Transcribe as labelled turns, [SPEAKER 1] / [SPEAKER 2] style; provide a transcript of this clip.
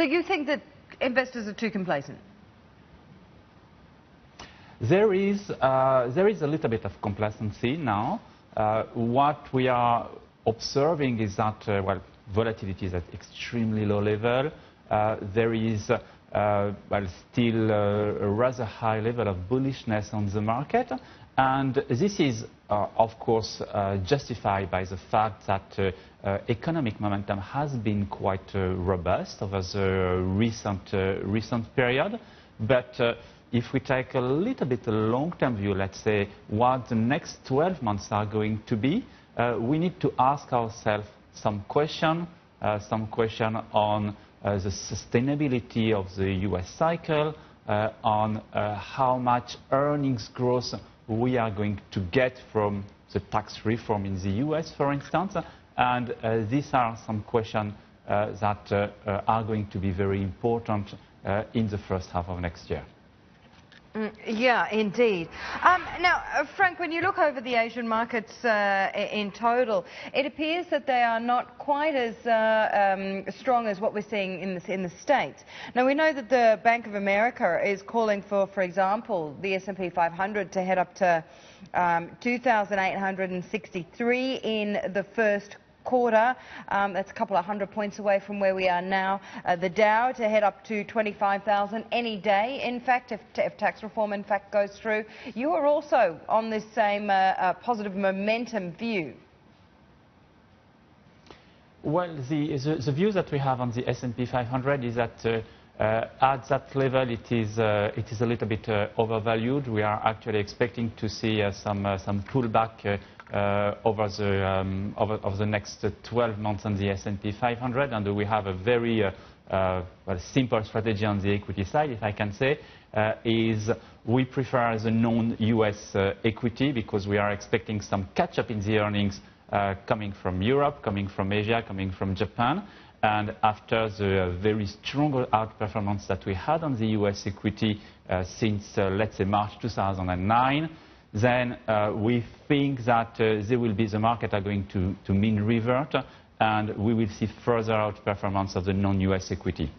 [SPEAKER 1] So you think that investors are too complacent?
[SPEAKER 2] There is a little bit of complacency now. What we are observing is that, well, volatility is at extremely low level. There is still a rather high level of bullishness on the market. And this is, of course, justified by the fact that economic momentum has been quite robust over the recent period. But if we take a little bit long-term view, let's say, what the next 12 months are going to be, we need to ask ourselves some question on the sustainability of the US cycle, on how much earnings growth we are going to get from the tax reform in the US, for instance. And these are some questions that are going to be very important in the first half of next year.
[SPEAKER 1] Yeah, indeed. Now, Frank, when you look over the Asian markets in total, it appears that they are not quite as strong as what we're seeing in the States. Now, we know that the Bank of America is calling for example, the S&P 500 to head up to 2,863 in the first quarter. That's a couple of hundred points away from where we are now. The Dow to head up to 25,000 any day, in fact, if tax reform in fact goes through. You are also on this same positive momentum view.
[SPEAKER 2] Well, the view that we have on the S&P 500 is that at that level it is a little bit overvalued. We are actually expecting to see some pullback over the next 12 months on the S&P 500, and we have a very simple strategy on the equity side, if I can say, is we prefer the non-US equity because we are expecting some catch-up in the earnings coming from Europe, coming from Asia, coming from Japan. And after the very strong outperformance that we had on the US equity since, let's say, March 2009, then we think that the market are going to mean revert, and we will see further outperformance of the non-US equity.